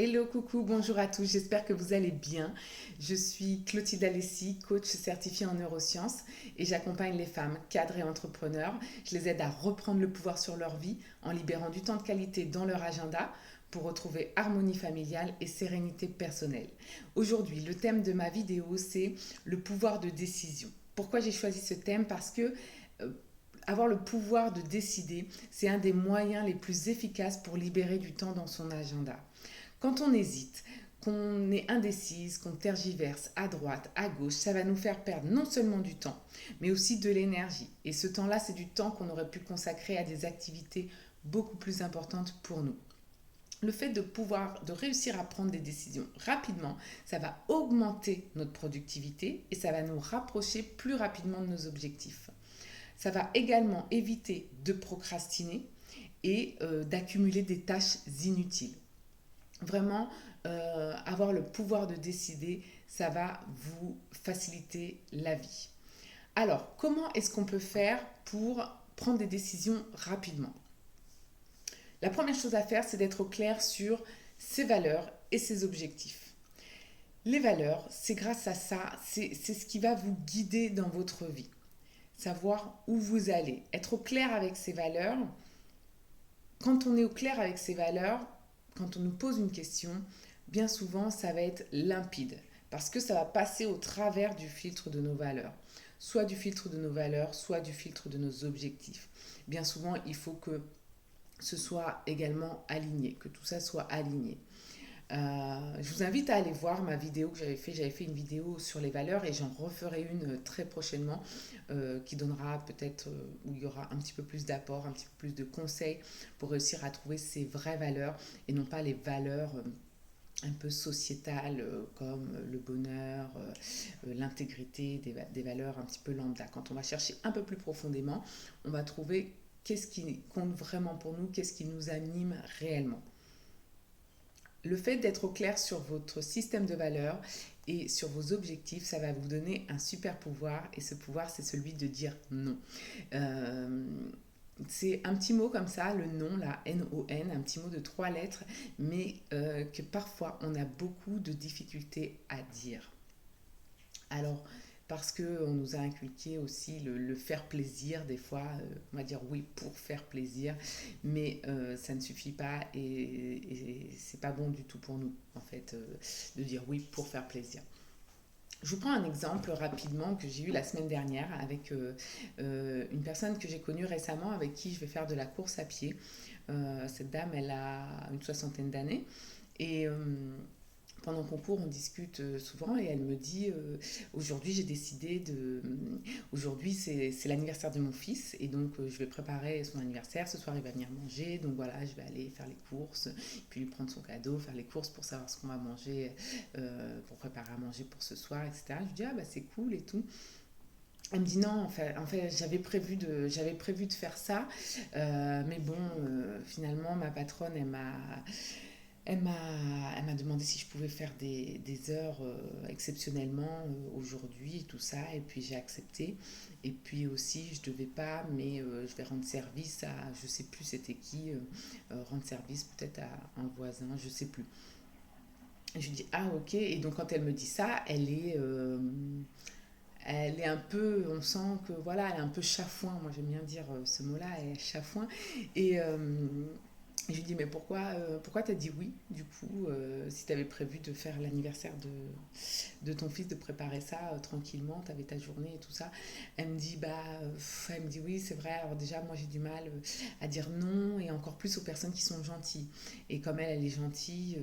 Hello, coucou, bonjour à tous, j'espère que vous allez bien. Je suis Clotilde Alessi, coach certifiée en neurosciences et j'accompagne les femmes cadres et entrepreneurs. Je les aide à reprendre le pouvoir sur leur vie en libérant du temps de qualité dans leur agenda pour retrouver harmonie familiale et sérénité personnelle. Aujourd'hui, le thème de ma vidéo, c'est le pouvoir de décision. Pourquoi j'ai choisi ce thème? Parce que euh, avoir le pouvoir de décider, c'est un des moyens les plus efficaces pour libérer du temps dans son agenda. Quand on hésite, qu'on est indécise, qu'on tergiverse à droite, à gauche, ça va nous faire perdre non seulement du temps, mais aussi de l'énergie. Et ce temps-là, c'est du temps qu'on aurait pu consacrer à des activités beaucoup plus importantes pour nous. Le fait de réussir à prendre des décisions rapidement, ça va augmenter notre productivité et ça va nous rapprocher plus rapidement de nos objectifs. Ça va également éviter de procrastiner et d'accumuler des tâches inutiles. Vraiment, avoir le pouvoir de décider, ça va vous faciliter la vie. Alors, comment est-ce qu'on peut faire pour prendre des décisions rapidement? La première chose à faire, c'est d'être au clair sur ses valeurs et ses objectifs. Les valeurs, c'est grâce à ça, c'est ce qui va vous guider dans votre vie. Savoir où vous allez. Être au clair avec ses valeurs. Quand on est au clair avec ses valeurs, quand on nous pose une question, bien souvent, ça va être limpide. Parce que ça va passer au travers du filtre de nos valeurs. Soit du filtre de nos valeurs, soit du filtre de nos objectifs. Bien souvent, il faut que ce soit également aligné, que tout ça soit aligné. Je vous invite à aller voir ma vidéo que j'avais fait. J'avais fait une vidéo sur les valeurs et j'en referai une très prochainement qui donnera peut-être, où il y aura un petit peu plus d'apport, un petit peu plus de conseils pour réussir à trouver ses vraies valeurs et non pas les valeurs un peu sociétales comme le bonheur, l'intégrité, des valeurs un petit peu lambda. Quand on va chercher un peu plus profondément, on va trouver qu'est-ce qui compte vraiment pour nous, qu'est-ce qui nous anime réellement. Le fait d'être au clair sur votre système de valeurs et sur vos objectifs, ça va vous donner un super pouvoir et ce pouvoir, c'est celui de dire non. Euh, c'est un petit mot comme ça, le non, la N-O-N, un petit mot de 3 lettres, mais que parfois on a beaucoup de difficultés à dire. Alors, parce qu'on nous a inculqué aussi le faire plaisir, des fois, on va dire oui pour faire plaisir, mais ça ne suffit pas et c'est pas bon du tout pour nous, en fait, de dire oui pour faire plaisir. Je vous prends un exemple rapidement que j'ai eu la semaine dernière avec une personne que j'ai connue récemment avec qui je vais faire de la course à pied. Cette dame, elle a une soixantaine d'années et pendant qu'on court, on discute souvent et elle me dit aujourd'hui j'ai décidé de aujourd'hui c'est l'anniversaire de mon fils et donc je vais préparer son anniversaire. Ce soir il va venir manger, donc voilà, je vais aller faire les courses, puis lui prendre son cadeau, faire les courses pour savoir ce qu'on va manger, pour préparer à manger pour ce soir, etc. Je lui dis ah bah c'est cool et tout. Elle me dit non, en fait j'avais prévu de faire ça, mais bon, finalement ma patronne elle m'a demandé si je pouvais faire des heures exceptionnellement aujourd'hui et tout ça. Et puis j'ai accepté. Et puis aussi, je devais pas, mais je vais rendre service à, je sais plus c'était qui, rendre service peut-être à un voisin, je sais plus. Et je lui dis, ah ok. Et donc quand elle me dit ça, elle est un peu, on sent que voilà, elle est un peu chafouin. Moi j'aime bien dire ce mot-là, elle est chafouin. Et, je lui dis, mais pourquoi t'as dit oui, du coup, si t'avais prévu de faire l'anniversaire de ton fils, de préparer ça tranquillement, t'avais ta journée et tout ça. Elle me dit, elle me dit oui, c'est vrai, alors déjà, moi j'ai du mal à dire non, et encore plus aux personnes qui sont gentilles. Et comme elle est gentille,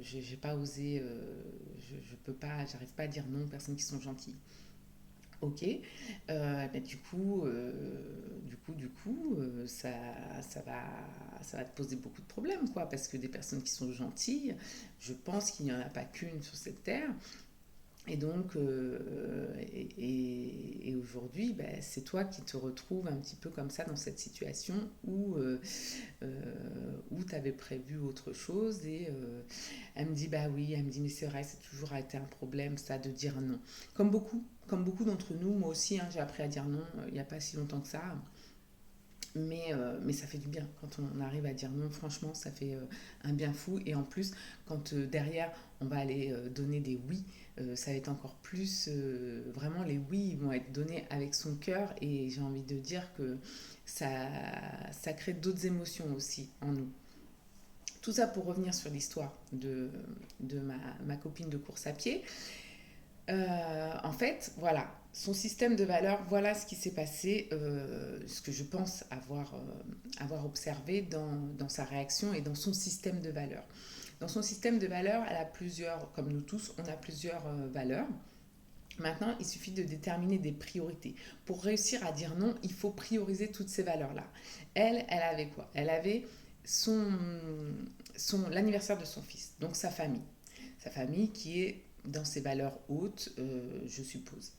j'ai pas osé, je peux pas, j'arrive pas à dire non aux personnes qui sont gentilles. Ok, ben du coup, ça va te poser beaucoup de problèmes, quoi, parce que des personnes qui sont gentilles, je pense qu'il n'y en a pas qu'une sur cette terre. Et donc, et aujourd'hui, ben, c'est toi qui te retrouves un petit peu comme ça dans cette situation où tu avais prévu autre chose. Et elle me dit, bah oui, elle me dit, mais c'est vrai, c'est toujours été un problème, ça, de dire non. Comme beaucoup d'entre nous, moi aussi, hein, j'ai appris à dire non il n'y a pas si longtemps que ça. Mais ça fait du bien quand on arrive à dire non, franchement, ça fait un bien fou. Et en plus, quand derrière, on va aller donner des oui, ça va être encore plus... vraiment, les oui ils vont être donnés avec son cœur. Et j'ai envie de dire que ça, ça crée d'autres émotions aussi en nous. Tout ça pour revenir sur l'histoire de ma copine de course à pied. En fait, voilà, son système de valeurs, voilà ce qui s'est passé, ce que je pense avoir observé dans sa réaction et dans son système de valeurs. Dans son système de valeurs, elle a plusieurs, comme nous tous, on a plusieurs valeurs. Maintenant, il suffit de déterminer des priorités. Pour réussir à dire non, il faut prioriser toutes ces valeurs-là. Elle avait quoi? Elle avait son, l'anniversaire de son fils, donc sa famille. Sa famille qui est dans ses valeurs hautes, je suppose,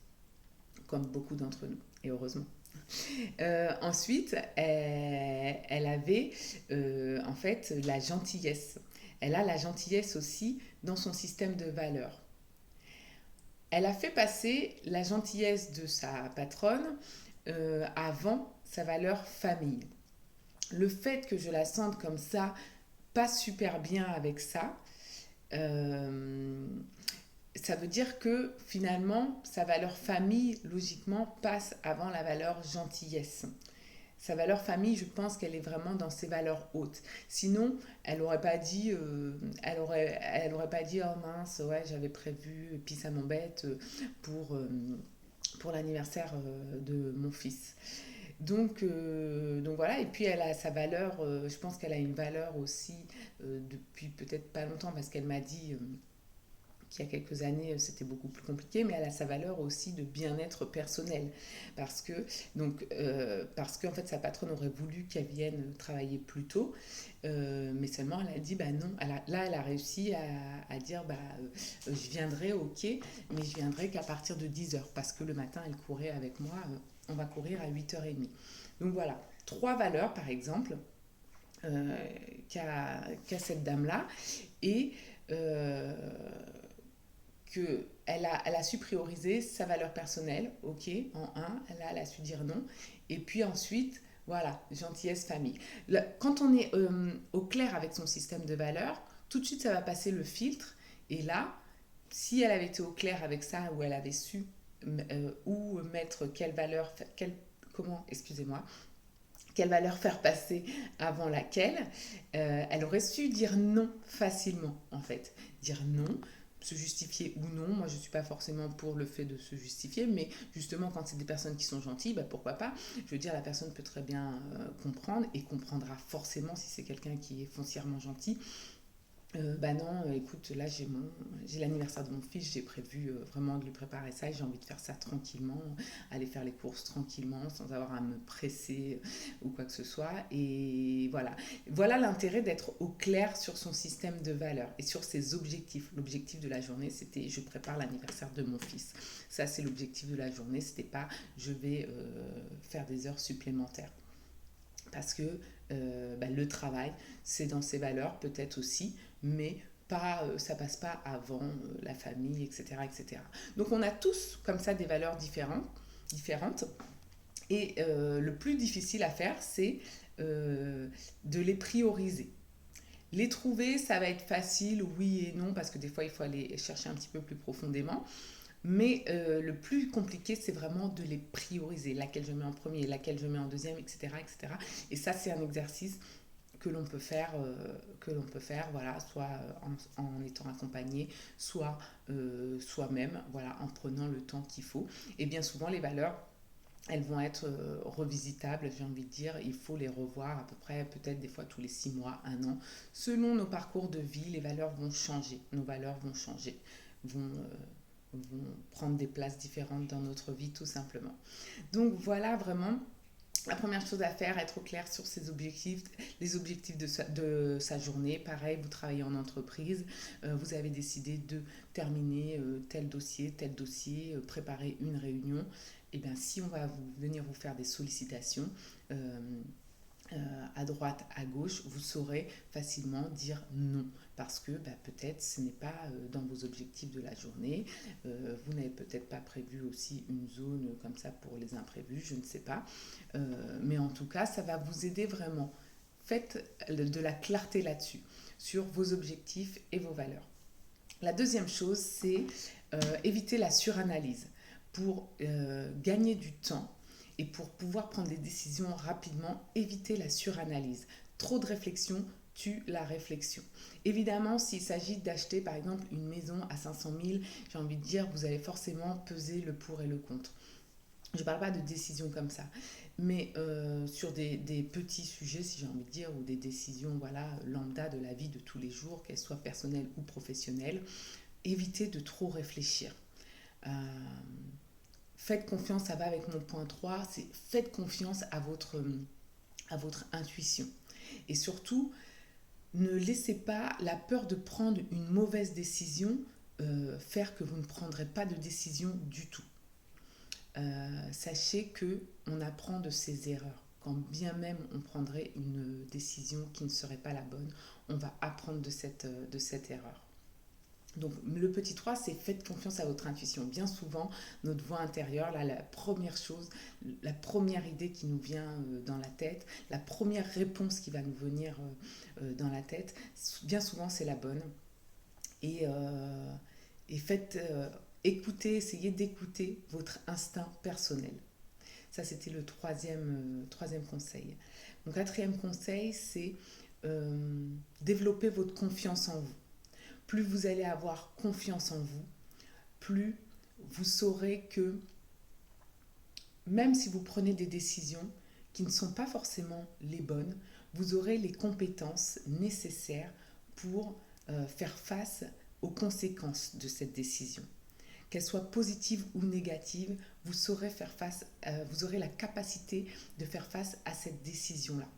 comme beaucoup d'entre nous, et heureusement. Ensuite, elle avait en fait la gentillesse. Elle a la gentillesse aussi dans son système de valeurs. Elle a fait passer la gentillesse de sa patronne avant sa valeur famille. Le fait que je la sente comme ça, pas super bien avec ça, euh, ça veut dire que finalement, sa valeur famille, logiquement, passe avant la valeur gentillesse. Sa valeur famille, je pense qu'elle est vraiment dans ses valeurs hautes. Sinon, elle n'aurait pas dit, elle aurait pas dit, oh mince, ouais, j'avais prévu, et puis ça m'embête pour l'anniversaire de mon fils. Donc voilà, et puis elle a sa valeur, je pense qu'elle a une valeur aussi depuis peut-être pas longtemps, parce qu'elle m'a dit qu'il y a quelques années c'était beaucoup plus compliqué, mais elle a sa valeur aussi de bien-être personnel, parce que parce qu'en fait sa patronne aurait voulu qu'elle vienne travailler plus tôt, mais seulement elle a dit bah non, là elle a réussi à dire bah je viendrai ok, mais je viendrai qu'à partir de 10 heures, parce que le matin elle courait avec moi, on va courir à 8h30. Donc voilà, trois valeurs par exemple euh, qu'a cette dame-là, et euh, elle a su prioriser sa valeur personnelle, ok, en un, elle a su dire non, et puis ensuite, voilà, gentillesse, famille. Quand on est au clair avec son système de valeurs, tout de suite ça va passer le filtre, et là, si elle avait été au clair avec ça, ou elle avait su où mettre quelle valeur, excusez-moi, quelle valeur faire passer avant laquelle, elle aurait su dire non facilement, en fait. Dire non, se justifier ou non. Moi, je ne suis pas forcément pour le fait de se justifier, mais justement, quand c'est des personnes qui sont gentilles, bah, pourquoi pas. Je veux dire, la personne peut très bien comprendre, et comprendra forcément si c'est quelqu'un qui est foncièrement gentil. Bah non, écoute, là j'ai l'anniversaire de mon fils, j'ai prévu vraiment de lui préparer ça, et j'ai envie de faire ça tranquillement, aller faire les courses tranquillement, sans avoir à me presser ou quoi que ce soit. Et voilà. Voilà l'intérêt d'être au clair sur son système de valeurs et sur ses objectifs. L'objectif de la journée, c'était je prépare l'anniversaire de mon fils. Ça, c'est l'objectif de la journée, c'était pas je vais faire des heures supplémentaires. Parce que bah, le travail, c'est dans ses valeurs peut-être aussi, mais pas, ça passe pas avant la famille, etc., etc. Donc on a tous comme ça des valeurs différentes, et le plus difficile à faire, c'est de les prioriser. Les trouver, ça va être facile, oui et non, parce que des fois, il faut aller chercher un petit peu plus profondément. Mais le plus compliqué, c'est vraiment de les prioriser. Laquelle je mets en premier, laquelle je mets en deuxième, etc. etc. Et ça, c'est un exercice que l'on peut faire voilà, soit en étant accompagné, soit soi-même, voilà, en prenant le temps qu'il faut. Et bien souvent, les valeurs, elles vont être revisitables, j'ai envie de dire. Il faut les revoir à peu près, peut-être des fois tous les 6 mois, un an. Selon nos parcours de vie, les valeurs vont changer. Nos valeurs vont changer, vont prendre des places différentes dans notre vie, tout simplement. Donc voilà vraiment la première chose à faire, être au clair sur ses objectifs, les objectifs de sa journée. Pareil, vous travaillez en entreprise, vous avez décidé de terminer tel dossier, préparer une réunion. Et bien, si on va venir vous faire des sollicitations, euh, à droite, à gauche, vous saurez facilement dire non parce que peut-être ce n'est pas dans vos objectifs de la journée. Vous n'avez peut-être pas prévu aussi une zone comme ça pour les imprévus, je ne sais pas. Mais en tout cas, ça va vous aider vraiment. Faites de la clarté là-dessus, sur vos objectifs et vos valeurs. La deuxième chose, c'est éviter la suranalyse pour gagner du temps et pour pouvoir prendre des décisions rapidement. Éviter la suranalyse. Trop de réflexion tue la réflexion. Évidemment, s'il s'agit d'acheter par exemple une maison à 500 000, j'ai envie de dire, vous allez forcément peser le pour et le contre. Je ne parle pas de décisions comme ça, mais sur des petits sujets, si j'ai envie de dire, ou des décisions voilà, lambda de la vie de tous les jours, qu'elles soient personnelles ou professionnelles, évitez de trop réfléchir. Euh, Faites confiance, ça va avec mon point 3, c'est faites confiance à votre intuition. Et surtout, ne laissez pas la peur de prendre une mauvaise décision faire que vous ne prendrez pas de décision du tout. Sachez que on apprend de ses erreurs. Quand bien même on prendrait une décision qui ne serait pas la bonne, on va apprendre de cette erreur. Donc le petit 3, c'est faites confiance à votre intuition. Bien souvent, notre voix intérieure, là, la première chose, la première idée qui nous vient dans la tête, la première réponse qui va nous venir dans la tête, bien souvent c'est la bonne. Et, faites écouter, essayez d'écouter votre instinct personnel. Ça, c'était le troisième conseil. Mon quatrième conseil, c'est développer votre confiance en vous. Plus vous allez avoir confiance en vous, plus vous saurez que même si vous prenez des décisions qui ne sont pas forcément les bonnes, vous aurez les compétences nécessaires pour faire face aux conséquences de cette décision. Qu'elle soit positive ou négative, vous saurez faire face, vous aurez la capacité de faire face à cette décision-là.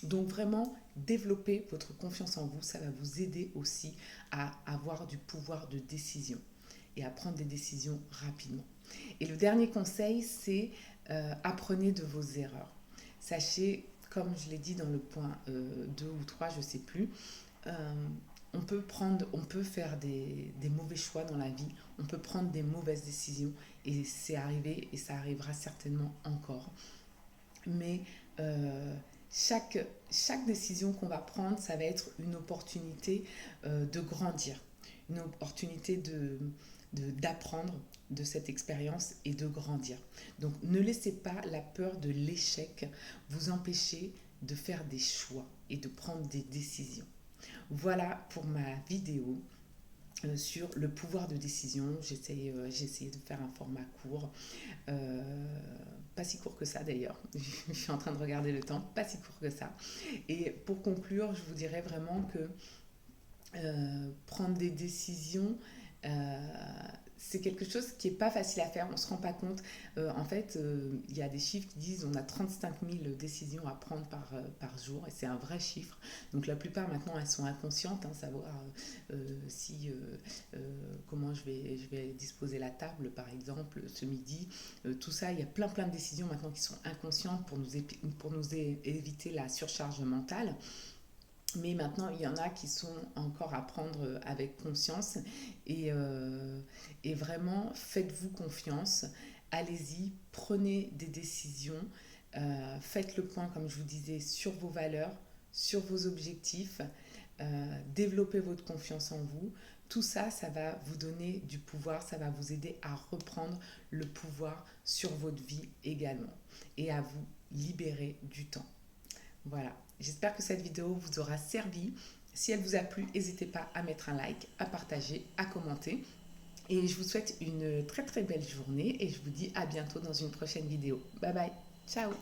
Donc vraiment, développer votre confiance en vous, ça va vous aider aussi à avoir du pouvoir de décision et à prendre des décisions rapidement. Et le dernier conseil, c'est apprenez de vos erreurs. Sachez, comme je l'ai dit dans le point 2 ou 3, je ne sais plus, on peut faire des mauvais choix dans la vie, on peut prendre des mauvaises décisions et c'est arrivé et ça arrivera certainement encore. Mais chaque décision qu'on va prendre, ça va être une opportunité de grandir, une opportunité d'apprendre de cette expérience et de grandir. Donc ne laissez pas la peur de l'échec vous empêcher de faire des choix et de prendre des décisions. Voilà pour ma vidéo sur le pouvoir de décision. J'ai essayé de faire un format court. Pas si court que ça d'ailleurs, je suis en train de regarder le temps, pas si court que ça. Et pour conclure, je vous dirais vraiment que prendre des décisions, c'est quelque chose qui n'est pas facile à faire, on ne se rend pas compte. En fait, il y a des chiffres qui disent on a 35 000 décisions à prendre par jour, et c'est un vrai chiffre. Donc la plupart maintenant, elles sont inconscientes, savoir comment je vais disposer la table, par exemple, ce midi. Tout ça, il y a plein de décisions maintenant qui sont inconscientes pour nous éviter la surcharge mentale. Mais maintenant, il y en a qui sont encore à prendre avec conscience. Et vraiment, faites-vous confiance. Allez-y, prenez des décisions. Faites le point, comme je vous disais, sur vos valeurs, sur vos objectifs. Développez votre confiance en vous. Tout ça, ça va vous donner du pouvoir. Ça va vous aider à reprendre le pouvoir sur votre vie également. Et à vous libérer du temps. Voilà, j'espère que cette vidéo vous aura servi. Si elle vous a plu, n'hésitez pas à mettre un like, à partager, à commenter. Et je vous souhaite une très belle journée et je vous dis à bientôt dans une prochaine vidéo. Bye bye, ciao.